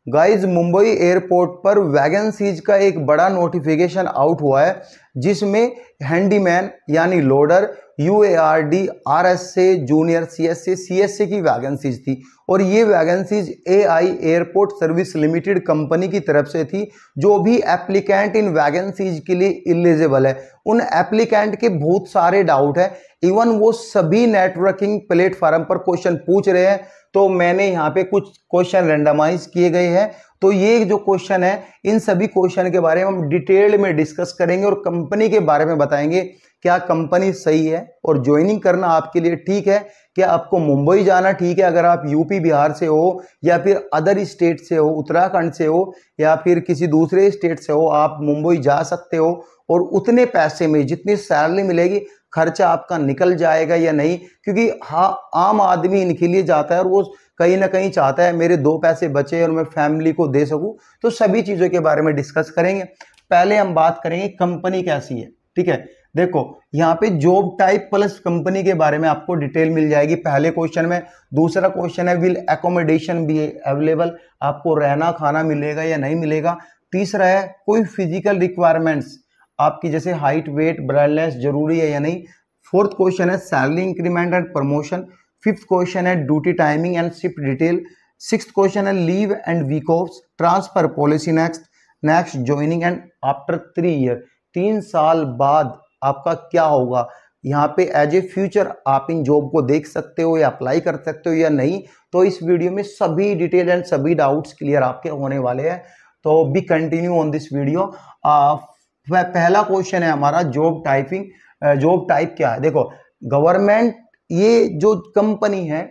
Guys Mumbai airport पर vacancies का एक बड़ा नोटिफिकेशन आउट हुआ है, जिसमें हैंडीमैन यानी लोडर, यूएआरडी, आरएसए, जूनियर सीएसए, सीएसए की वैकेंसीज थी। और ये vacancies AI airport service limited company की तरफ से थी। जो भी एप्लीकेंट इन वैकेंसीज के लिए एलिजिबल है, उन एप्लीकेंट के बहुत सारे डाउट है। इवन वो सभी नेटवर्किंग प्लेटफॉर्म पर क्वेश्चन पूछ रहे हैं। तो मैंने यहाँ पे कुछ क्वेश्चन रेंडमाइज किए गए हैं। तो ये जो क्वेश्चन है, इन सभी क्वेश्चन के बारे में हम डिटेल में डिस्कस करेंगे और कंपनी के बारे में बताएंगे। क्या कंपनी सही है और ज्वाइनिंग करना आपके लिए ठीक है? क्या आपको मुंबई जाना ठीक है अगर आप यूपी बिहार से हो, या फिर अदर स्टेट से हो, उत्तराखंड से हो, या फिर किसी दूसरे स्टेट से हो, आप मुंबई जा सकते हो और उतने पैसे में जितनी सैलरी मिलेगी खर्चा आपका निकल जाएगा या नहीं? क्योंकि हाँ, आम आदमी इनके लिए जाता है और वो कहीं ना कहीं चाहता है मेरे दो पैसे बचे और मैं फैमिली को दे सकूं। तो सभी चीज़ों के बारे में डिस्कस करेंगे। पहले हम बात करेंगे कंपनी कैसी है। ठीक है, देखो यहाँ पे जॉब टाइप प्लस कंपनी के बारे में आपको डिटेल मिल जाएगी पहले क्वेश्चन में। दूसरा क्वेश्चन है विल एकोमोडेशन बी अवेलेबल, आपको रहना खाना मिलेगा या नहीं मिलेगा। तीसरा है कोई फिजिकल रिक्वायरमेंट्स आपकी जैसे हाइट वेट ब्राइटनेस जरूरी है या नहीं। फोर्थ क्वेश्चन है salary increment and promotion. Fifth question है duty timing and shift detail. Sixth question है leave and week offs, transfer policy next joining and after 3 year. 3 साल बाद आपका क्या होगा, यहाँ पे एज ए फ्यूचर आप इन जॉब को देख सकते हो या अप्लाई कर सकते हो या नहीं। तो इस वीडियो में सभी डिटेल एंड सभी डाउट्स क्लियर आपके होने वाले हैं। तो B continue on this video. पहला क्वेश्चन है हमारा जॉब टाइपिंग। जॉब टाइप क्या है? देखो गवर्नमेंट, ये जो कंपनी है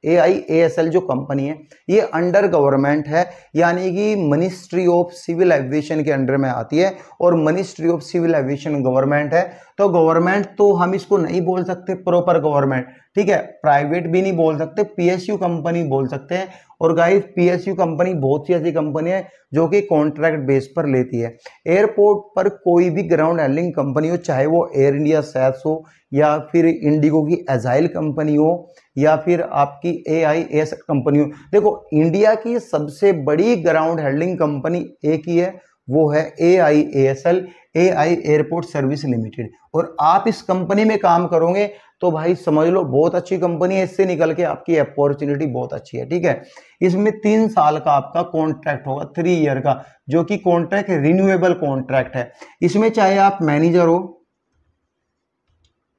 AIASL जो कंपनी है, ये अंडर गवर्नमेंट है, यानी कि मिनिस्ट्री ऑफ सिविल एविएशन के अंडर में आती है। और ministry of civil aviation government है। तो गवर्नमेंट तो हम इसको नहीं बोल सकते प्रॉपर गवर्नमेंट, ठीक है, प्राइवेट भी नहीं बोल सकते, PSU कंपनी बोल सकते हैं। और गाइस PSU कंपनी बहुत सी ऐसी कंपनी है जो कि कॉन्ट्रैक्ट बेस पर लेती है। एयरपोर्ट पर कोई भी ग्राउंड हैंडलिंग कंपनी हो, चाहे वो एयर इंडिया सैस हो, या फिर इंडिगो की एजाइल कंपनी हो, या फिर आपकी AIASL कंपनी हो। देखो इंडिया की सबसे बड़ी ग्राउंड हैंडलिंग कंपनी एक ही है, वो है AIASL, AI airport service limited. और आप इस कंपनी में काम करोगे तो भाई समझ लो बहुत अच्छी कंपनी है, इससे निकल के आपकी अपॉर्चुनिटी बहुत अच्छी है। ठीक है, इसमें 3 साल का आपका कॉन्ट्रैक्ट होगा, 3 ईयर का, जो कि कॉन्ट्रैक्ट रिन्यूएबल कॉन्ट्रैक्ट है। इसमें चाहे आप मैनेजर हो,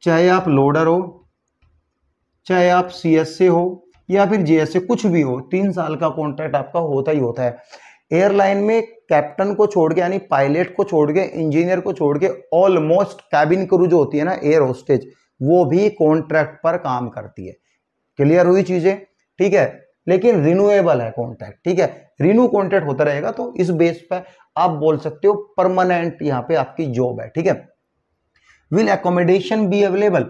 चाहे आप लोडर हो, चाहे आप CSA हो, या फिर JSA, कुछ भी हो, 3 साल का कॉन्ट्रैक्ट आपका होता ही होता है। एयरलाइन में कैप्टन को छोड़ के, यानी पायलट को छोड़ के, इंजीनियर को छोड़ के, ऑलमोस्ट कैबिन क्रू जो होती है ना, एयर होस्टेज, वो भी कॉन्ट्रैक्ट पर काम करती है। क्लियर हुई चीजें? ठीक है, लेकिन रिन्यूएबल है कॉन्ट्रैक्ट। ठीक है, रिन्यू कॉन्ट्रैक्ट होता रहेगा। तो इस बेस पर आप बोल सकते हो परमानेंट यहाँ पे आपकी जॉब है। ठीक है, विल एकोमोडेशन बी अवेलेबल,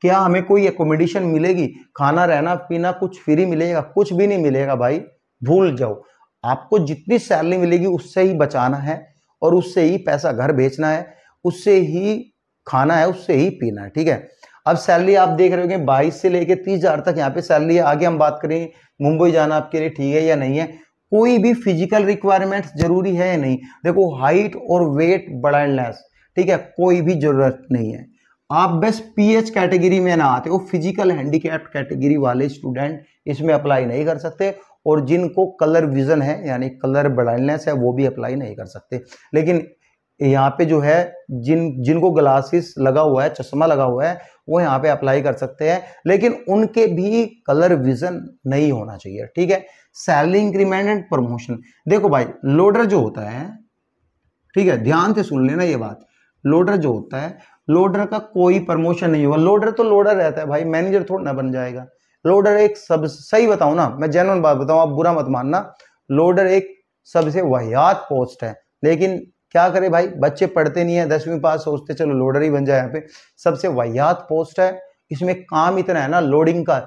क्या हमें कोई एकोमोडेशन मिलेगी? खाना रहना पीना कुछ फ्री मिलेगा? कुछ भी नहीं मिलेगा भाई, भूल जाओ। आपको जितनी सैलरी मिलेगी उससे ही बचाना है, और उससे ही पैसा घर बेचना है, उससे ही खाना है, उससे ही पीना है। ठीक है, अब सैलरी आप देख रहे हो 22 से लेके 30 हजार तक यहाँ पे सैलरी है। आगे हम बात करें मुंबई जाना आपके लिए ठीक है या नहीं है। कोई भी फिजिकल रिक्वायरमेंट्स जरूरी है या नहीं? देखो हाइट और वेट ब्राइटनेस, ठीक है, कोई भी जरूरत नहीं है। आप बस PH कैटेगरी में ना आते हो, फिजिकल हैंडीकैप कैटेगरी वाले स्टूडेंट इसमें अप्लाई नहीं कर सकते। और जिनको कलर विजन है यानी कलर ब्लाइंडनेस है, वो भी अप्लाई नहीं कर सकते। लेकिन यहाँ पे जो है जिनको ग्लासेस लगा हुआ है, चश्मा लगा हुआ है, वो यहाँ पे अप्लाई कर सकते हैं, लेकिन उनके भी कलर विजन नहीं होना चाहिए। ठीक है, सैलरी इंक्रीमेंट एंड प्रमोशन। देखो भाई लोडर जो होता है, ठीक है, ध्यान से सुन लेना ये बात, लोडर जो होता है, लोडर का कोई प्रमोशन नहीं होगा। लोडर तो लोडर रहता है भाई, मैनेजर थोड़ा ना बन जाएगा। लोडर एक सब, सही बताऊं ना, मैं जेन्युइन बात बताऊं, आप बुरा मत मानना, लोडर एक सबसे वाहियात पोस्ट है। लेकिन क्या करे भाई, बच्चे पढ़ते नहीं है, 10वीं पास, सोचते चलो लोडर ही बन जाए। यहाँ पे सबसे वाहियात पोस्ट है। इसमें काम इतना है ना लोडिंग का,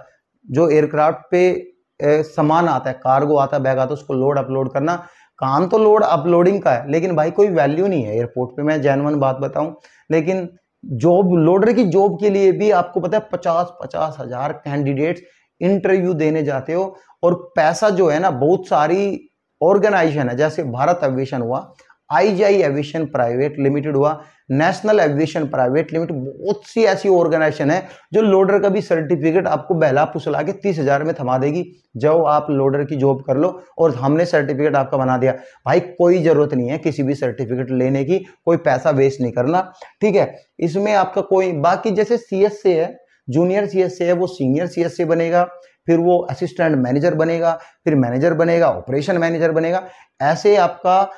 जो एयरक्राफ्ट पे सामान आता है, कार्गो आता है, बैग आता है, उसको लोड अपलोड करना, काम तो लोड अपलोडिंग का है। लेकिन भाई कोई वैल्यू नहीं है एयरपोर्ट पे, मैं जेन्युइन बात बताऊं। लेकिन जॉब, लोडर की जॉब के लिए भी आपको पता है 50-50 हजार कैंडिडेट्स इंटरव्यू देने जाते हो और पैसा जो है ना, बहुत सारी ऑर्गेनाइजेशन है, जैसे भारत एविएशन हुआ, आईजीआई एविएशन प्राइवेट लिमिटेड हुआ, नेशनल एविएशन प्राइवेट लिमिटेड, बहुत सी ऐसी ऑर्गेनाइजेशन है जो लोडर का भी सर्टिफिकेट आपको बहला फुसला के 30,000 में थमा देगी। जाओ आप लोडर की जॉब कर लो और हमने सर्टिफिकेट आपका बना दिया। भाई कोई जरूरत नहीं है किसी भी सर्टिफिकेट लेने की, कोई पैसा वेस्ट नहीं करना, ठीक है। इसमें आपका कोई बाकी जैसे सीएसए है, जूनियर सीएसए है, वो सीनियर सीएसए बनेगा, फिर वो असिस्टेंट मैनेजर बनेगा, फिर मैनेजर बनेगा, ऑपरेशन मैनेजर बनेगा। ऐसे आपका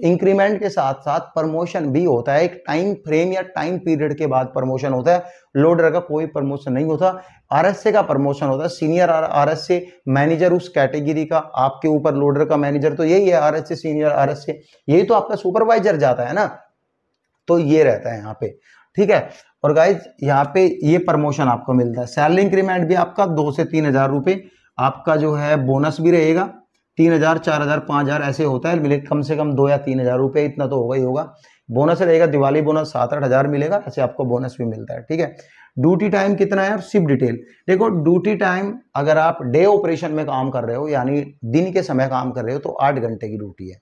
इंक्रीमेंट के साथ साथ प्रमोशन भी होता है, एक टाइम फ्रेम या टाइम पीरियड के बाद प्रमोशन होता है। लोडर का कोई प्रमोशन नहीं होता, आरएसए का प्रमोशन होता है, सीनियर आरएसए मैनेजर उस कैटेगरी का, आपके ऊपर लोडर का मैनेजर तो यही है, आरएसए सीनियर आरएसए, यही तो आपका सुपरवाइजर जाता है ना, तो ये रहता है यहाँ पे, ठीक है। और गाइज यहाँ पे ये प्रमोशन आपको मिलता है। सैलरी इंक्रीमेंट भी आपका 2 से 3,000 रुपये, आपका जो है बोनस भी रहेगा 3,000, 4,000, 5,000 ऐसे होता है, मिले कम से कम 2 या 3,000 रुपये, इतना तो होगा ही होगा। बोनस रहेगा, दिवाली बोनस 7-8 हज़ार मिलेगा, ऐसे आपको बोनस भी मिलता है, ठीक है। ड्यूटी टाइम कितना है और शिफ्ट डिटेल देखो। ड्यूटी टाइम अगर आप डे ऑपरेशन में काम कर रहे हो, यानी दिन के समय काम कर रहे हो, तो 8 घंटे की ड्यूटी है,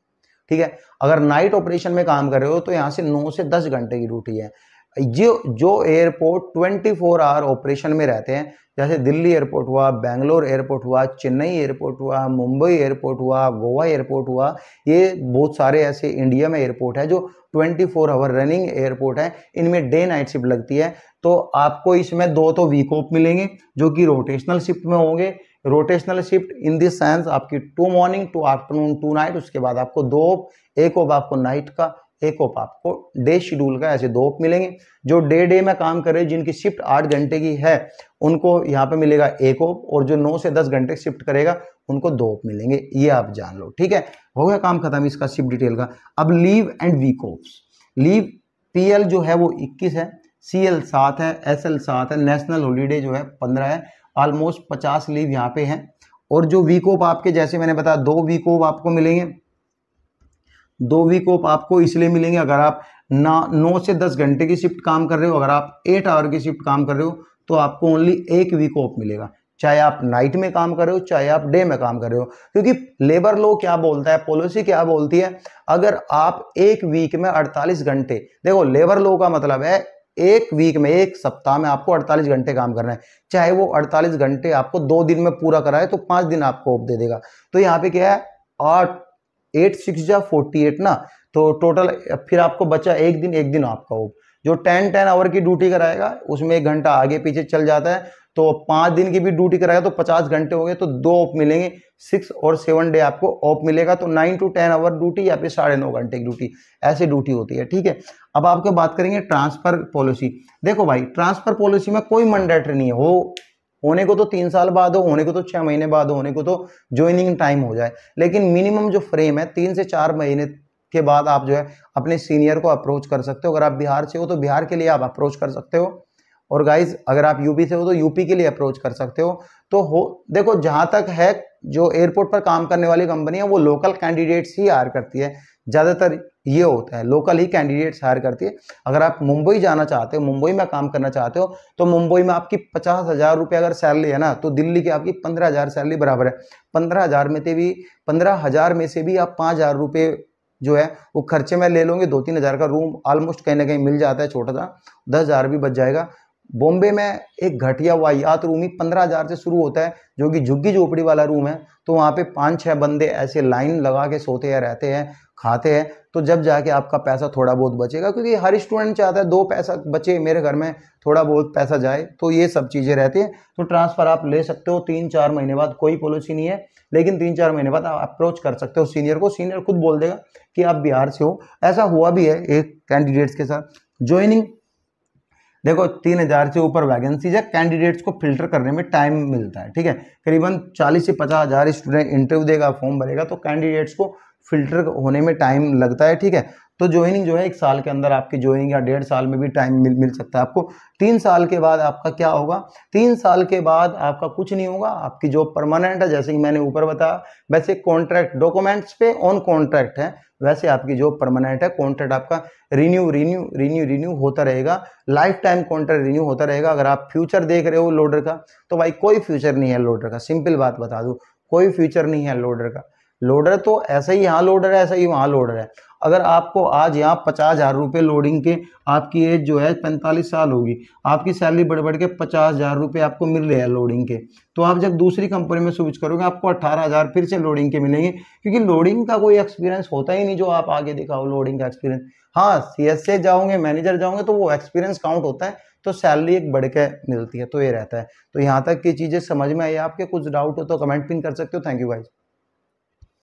ठीक है। अगर नाइट ऑपरेशन में काम कर रहे हो तो यहाँ से 9 से 10 घंटे की ड्यूटी है। जो एयरपोर्ट 24 आवर ऑपरेशन में रहते हैं, जैसे दिल्ली एयरपोर्ट हुआ, बेंगलोर एयरपोर्ट हुआ, चेन्नई एयरपोर्ट हुआ, मुंबई एयरपोर्ट हुआ, गोवा एयरपोर्ट हुआ, ये बहुत सारे ऐसे इंडिया में एयरपोर्ट है जो 24 आवर रनिंग एयरपोर्ट है, इनमें डे नाइट शिफ्ट लगती है। तो आपको इसमें 2 तो वीक ऑफ मिलेंगे जो कि रोटेशनल शिफ्ट में होंगे। Rotational shift in this sense आपकी 2 मॉर्निंग 2 आफ्टरनून 2 नाइट, उसके बाद आपको 2 ऑफ, एक ऑफ आपको नाइट का, एक ऑफ आपको डे शेड्यूल का, ऐसे 2 ऑफ मिलेंगे। जो डे में काम कर रहे हैं, जिनकी शिफ्ट 8 घंटे की है, उनको यहाँ पे मिलेगा 1 ऑफ, और जो 9 से 10 घंटे शिफ्ट करेगा उनको 2 ऑफ मिलेंगे, ये आप जान लो, ठीक है। हो गया काम खत्म इसका शिफ्ट डिटेल का। अब leave and week offs. Leave PL जो है वो 21 है, सीएल 7 है, एसएल 7 है, नेशनल हॉलीडे जो है 15 है, ऑलमोस्ट 50 लीव यहाँ पे हैं। और जो वीक ऑफ आपके, जैसे मैंने बताया, 2 वीक ऑफ आपको मिलेंगे। 2 वीक ऑफ आपको इसलिए मिलेंगे अगर आप 9 से 10 घंटे की शिफ्ट काम कर रहे हो, अगर आप 8 आवर की शिफ्ट काम कर रहे हो तो आपको ओनली 1 वीक ऑफ मिलेगा, चाहे आप नाइट में काम कर रहे हो चाहे आप डे में काम कर रहे हो। क्योंकि लेबर लॉ क्या बोलता है, पॉलिसी क्या बोलती है, अगर आप एक वीक में 48 घंटे, देखो लेबर लॉ का मतलब है एक वीक में, एक सप्ताह में आपको 48 घंटे काम करना है, चाहे वो 48 घंटे आपको 2 दिन में पूरा कराए तो 5 दिन आपको ऑफ दे देगा। तो यहाँ पे क्या है, 8 6 जा 48 ना, तो टोटल फिर आपको बचा एक दिन आपका ऑफ। जो 10 आवर की ड्यूटी कराएगा उसमें 1 घंटा आगे पीछे चल जाता है, तो 5 दिन की भी ड्यूटी कराएगा तो 50 घंटे हो गए, तो 2 ऑफ मिलेंगे, 6 और 7 डे आपको ऑफ मिलेगा। तो 9 to 10 आवर ड्यूटी या फिर 9.5 घंटे की ड्यूटी, ऐसी ड्यूटी होती है, ठीक है। अब आपको बात करेंगे ट्रांसफर पॉलिसी। देखो भाई, ट्रांसफर पॉलिसी में कोई मैंडेटरी नहीं है, वो होने को तो 3 साल बाद हो, होने को तो 6 महीने बाद हो, होने को तो ज्वाइनिंग टाइम हो जाए, लेकिन मिनिमम जो फ्रेम है 3 से 4 महीने के बाद आप जो है अपने सीनियर को अप्रोच कर सकते हो। अगर आप बिहार से हो तो बिहार के लिए आप अप्रोच कर सकते हो, और गाइज अगर आप यूपी से हो तो यूपी के लिए अप्रोच कर सकते हो। तो देखो, जहां तक है जो एयरपोर्ट पर काम करने वाली कंपनियां वो लोकल कैंडिडेट्स ही हायर करती है, ज़्यादातर ये होता है, लोकल ही कैंडिडेट्स हायर करती है। अगर आप मुंबई जाना चाहते हो, मुंबई में काम करना चाहते हो, तो मुंबई में आपकी 50,000 रुपये अगर सैलरी है ना, तो दिल्ली की आपकी 15,000 सैलरी बराबर है। 15,000 में से भी आप 5,000 रुपये जो है वो खर्चे में ले लोगे, 2-3 हज़ार का रूम ऑलमोस्ट कहीं ना कहीं मिल जाता है छोटा सा, 10,000 भी बच जाएगा। बॉम्बे में एक घटिया वाहियात रूम ही 15,000 से शुरू होता है, जो कि झुग्गी झोपड़ी वाला रूम है, तो वहाँ पे 5-6 बंदे ऐसे लाइन लगा के सोते हैं, रहते हैं, खाते हैं, तो जब जाके आपका पैसा थोड़ा बहुत बचेगा। क्योंकि हर स्टूडेंट चाहता है 2 पैसा बचे मेरे घर में, थोड़ा बहुत पैसा जाए, तो ये सब चीज़ें रहती हैं। तो ट्रांसफ़र आप ले सकते हो 3-4 महीने बाद, कोई पॉलिसी नहीं है, लेकिन 3-4 महीने बाद आप अप्रोच कर सकते हो सीनियर को, सीनियर खुद बोल देगा कि आप बिहार से हो। ऐसा हुआ भी है एक कैंडिडेट्स के साथ। ज्वाइनिंग देखो, 3,000 से ऊपर वैकेंसीज है, कैंडिडेट्स को फिल्टर करने में टाइम मिलता है, ठीक है। करीबन 40 से 50,000 स्टूडेंट इंटरव्यू देगा, फॉर्म भरेगा, तो कैंडिडेट्स को फिल्टर होने में टाइम लगता है, ठीक है। तो ज्वाइनिंग जो है 1 साल के अंदर आपकी ज्वाइनिंग, या 1.5 साल में भी टाइम मिल सकता है आपको। 3 साल के बाद आपका क्या होगा, 3 साल के बाद आपका कुछ नहीं होगा, आपकी जॉब परमानेंट है, जैसे कि मैंने ऊपर बताया। वैसे कॉन्ट्रैक्ट डॉक्यूमेंट्स पे ऑन कॉन्ट्रैक्ट है, वैसे आपकी जॉब परमानेंट है। कॉन्ट्रैक्ट आपका रिन्यू होता रहेगा, लाइफ टाइम कॉन्ट्रैक्ट रिन्यू होता रहेगा। अगर आप फ्यूचर देख रहे हो लोडर का, तो भाई कोई फ्यूचर नहीं है लोडर का, सिंपल बात बता दूं, कोई फ्यूचर नहीं है लोडर का। लोडर तो ऐसा ही यहाँ लोडर है, ऐसा ही वहाँ लोडर है। अगर आपको आज यहाँ 50,000 रुपये लोडिंग के, आपकी एज जो है 45 साल होगी, आपकी सैलरी बढ़ बढ़ के 50,000 रुपये आपको मिल रहे हैं लोडिंग के, तो आप जब दूसरी कंपनी में स्विच करोगे आपको 18,000 फिर से लोडिंग के मिलेंगे, क्योंकि लोडिंग का कोई एक्सपीरियंस होता ही नहीं जो आप आगे दिखाओ लोडिंग का एक्सपीरियंस। हाँ, सीएसए जाओगे, मैनेजर जाओगे, तो वो एक्सपीरियंस काउंट होता है, तो सैलरी एक बढ़ के मिलती है, तो ये रहता है। तो यहाँ तक की चीज़ें समझ में आई आपके, कुछ डाउट हो तो कमेंट पिन कर सकते हो। Thank you guys.